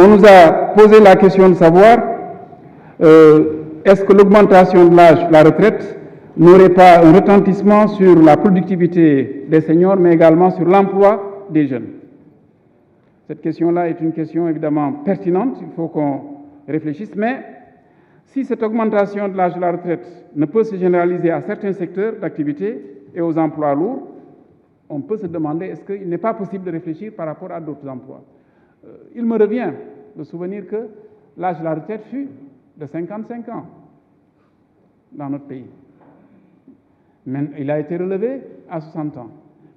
on nous a posé la question de savoir est-ce que l'augmentation de l'âge de la retraite n'aurait pas un retentissement sur la productivité des seniors, mais également sur l'emploi des jeunes. Cette question-là est une question évidemment pertinente, il faut qu'on réfléchisse, mais si cette augmentation de l'âge de la retraite ne peut se généraliser à certains secteurs d'activité et aux emplois lourds, on peut se demander est-ce qu'il n'est pas possible de réfléchir par rapport à d'autres emplois. Il me revient de souvenir que l'âge de la retraite fut de 55 ans dans notre pays. Mais il a été relevé à 60 ans.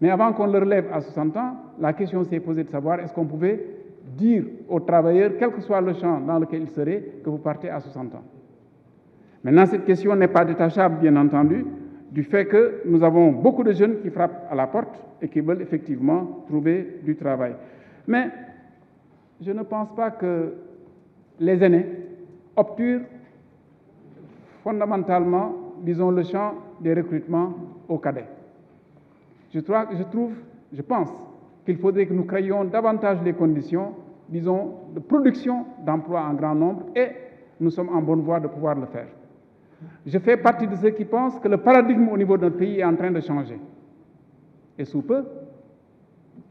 Mais avant qu'on le relève à 60 ans, la question s'est posée de savoir est-ce qu'on pouvait dire aux travailleurs, quel que soit le champ dans lequel ils seraient, que vous partez à 60 ans. Maintenant, cette question n'est pas détachable, bien entendu, du fait que nous avons beaucoup de jeunes qui frappent à la porte et qui veulent effectivement trouver du travail. Mais je ne pense pas que les aînés obturent fondamentalement, disons, le champ des recrutements aux cadets. Je pense qu'il faudrait que nous créions davantage les conditions, disons, de production d'emplois en grand nombre et nous sommes en bonne voie de pouvoir le faire. Je fais partie de ceux qui pensent que le paradigme au niveau de notre pays est en train de changer. Et sous peu,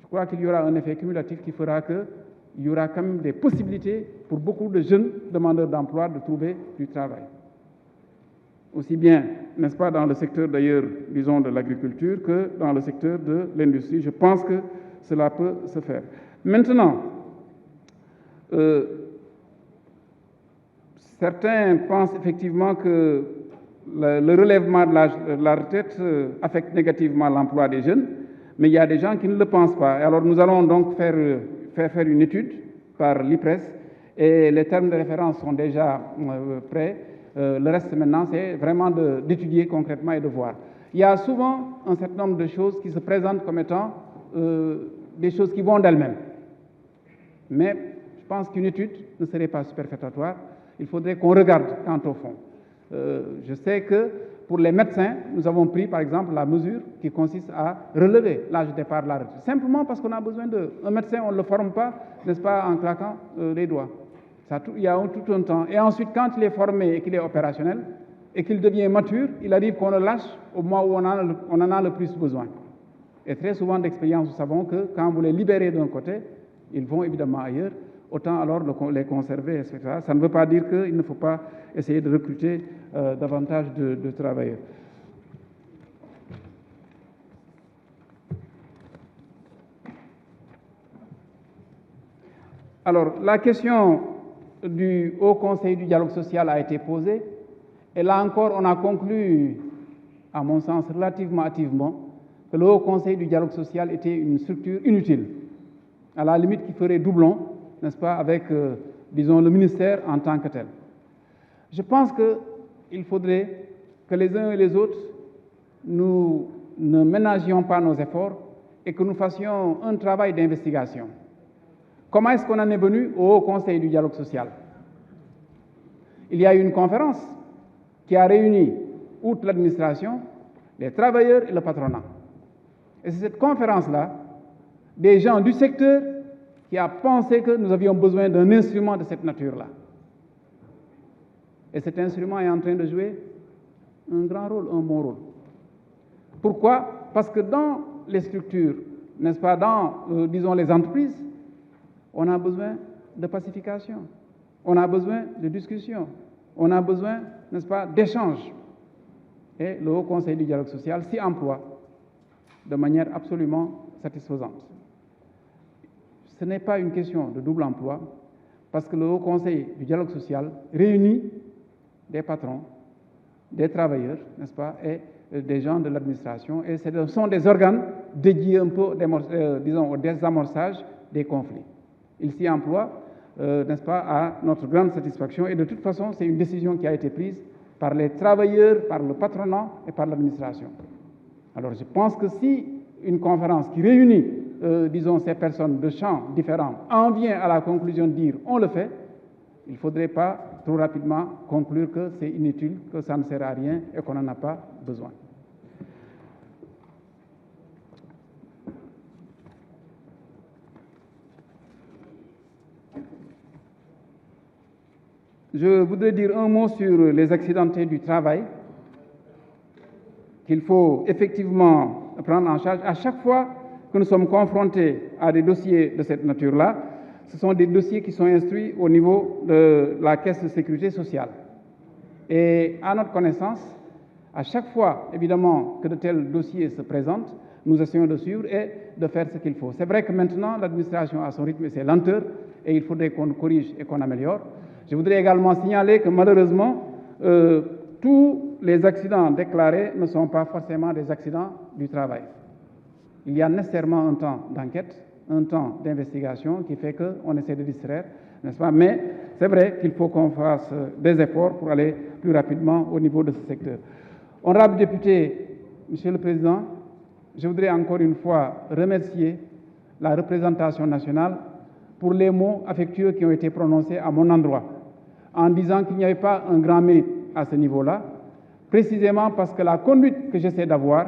je crois qu'il y aura un effet cumulatif qui fera qu'il y aura quand même des possibilités pour beaucoup de jeunes demandeurs d'emploi de trouver du travail. Aussi bien, n'est-ce pas, dans le secteur d'ailleurs, disons, de l'agriculture que dans le secteur de l'industrie. Je pense que cela peut se faire. Maintenant, certains pensent effectivement que le relèvement de la retraite affecte négativement l'emploi des jeunes, mais il y a des gens qui ne le pensent pas. Alors nous allons donc faire une étude par l'IPRES et les termes de référence sont déjà prêts. Le reste maintenant, c'est vraiment d'étudier concrètement et de voir. Il y a souvent un certain nombre de choses qui se présentent comme étant des choses qui vont d'elles-mêmes. Mais je pense qu'une étude ne serait pas superfétatoire. Il faudrait qu'on regarde quant au fond. Je sais que pour les médecins, nous avons pris par exemple la mesure qui consiste à relever l'âge de départ de la retraite. Simplement parce qu'on a besoin d'un médecin, on ne le forme pas, n'est-ce pas, en claquant les doigts. Il y a tout un temps. Et ensuite, quand il est formé et qu'il est opérationnel, et qu'il devient mature, il arrive qu'on le lâche au moment où on en a le plus besoin. Et très souvent d'expérience, nous savons que quand vous les libérez d'un côté, ils vont évidemment ailleurs, autant alors les conserver, etc. Ça ne veut pas dire qu'il ne faut pas essayer de recruter davantage de travailleurs. Alors, la question du Haut Conseil du dialogue social a été posée, et là encore, on a conclu, à mon sens, relativement hâtivement, que le Haut Conseil du dialogue social était une structure inutile, à la limite qui ferait doublon, n'est-ce pas, avec, disons, le ministère en tant que tel. Je pense qu'il faudrait que les uns et les autres, nous ne ménagions pas nos efforts et que nous fassions un travail d'investigation. Comment est-ce qu'on en est venu au Haut Conseil du dialogue social? Il y a eu une conférence qui a réuni, outre l'administration, les travailleurs et le patronat. Et c'est cette conférence-là, des gens du secteur, qui a pensé que nous avions besoin d'un instrument de cette nature-là. Et cet instrument est en train de jouer un grand rôle, un bon rôle. Pourquoi? Parce que dans les structures, n'est-ce pas, dans, disons, les entreprises, on a besoin de pacification, on a besoin de discussion, on a besoin, n'est-ce pas, d'échange. Et le Haut Conseil du dialogue social s'y emploie de manière absolument satisfaisante. Ce n'est pas une question de double emploi, parce que le Haut Conseil du dialogue social réunit des patrons, des travailleurs, n'est-ce pas, et des gens de l'administration, et ce sont des organes dédiés un peu, disons, au désamorçage des conflits. Il s'y emploie, n'est-ce pas, à notre grande satisfaction, et de toute façon, c'est une décision qui a été prise par les travailleurs, par le patronat et par l'administration. Alors je pense que si une conférence qui réunit, disons, ces personnes de champs différents en vient à la conclusion de dire on le fait, il ne faudrait pas trop rapidement conclure que c'est inutile, que ça ne sert à rien et qu'on n'en a pas besoin. Je voudrais dire un mot sur les accidentés du travail qu'il faut effectivement prendre en charge. À chaque fois que nous sommes confrontés à des dossiers de cette nature-là, ce sont des dossiers qui sont instruits au niveau de la Caisse de sécurité sociale. Et à notre connaissance, à chaque fois, évidemment, que de tels dossiers se présentent, nous essayons de suivre et de faire ce qu'il faut. C'est vrai que maintenant, l'administration a son rythme et ses lenteurs, et il faudrait qu'on corrige et qu'on améliore. Je voudrais également signaler que malheureusement, tous les accidents déclarés ne sont pas forcément des accidents du travail. Il y a nécessairement un temps d'enquête, un temps d'investigation qui fait qu'on essaie de distraire, n'est-ce pas? Mais c'est vrai qu'il faut qu'on fasse des efforts pour aller plus rapidement au niveau de ce secteur. Honorable député, Monsieur le Président, je voudrais encore une fois remercier la représentation nationale pour les mots affectueux qui ont été prononcés à mon endroit, en disant qu'il n'y avait pas un grand mérite à ce niveau-là, précisément parce que la conduite que j'essaie d'avoir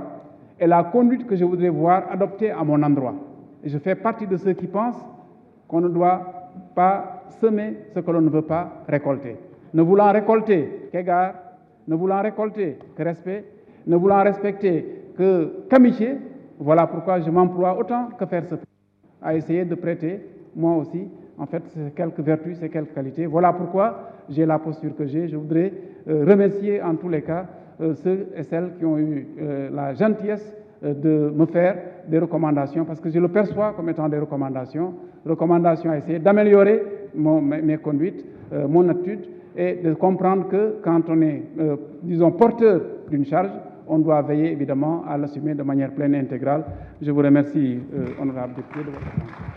est la conduite que je voudrais voir adoptée à mon endroit. Et je fais partie de ceux qui pensent qu'on ne doit pas semer ce que l'on ne veut pas récolter. Ne voulant récolter qu'égard, ne voulant récolter que respect, ne voulant respecter qu'amitié, voilà pourquoi je m'emploie autant que faire se peut à essayer de prêter, moi aussi, en fait, quelques vertus et quelques qualités. Voilà pourquoi j'ai la posture que j'ai. Je voudrais remercier en tous les cas ceux et celles qui ont eu la gentillesse de me faire des recommandations, parce que je le perçois comme étant des recommandations à essayer d'améliorer mes conduites, mon attitude, et de comprendre que quand on est, disons, porteur d'une charge, on doit veiller évidemment à l'assumer de manière pleine et intégrale. Je vous remercie, honorable député, de votre attention.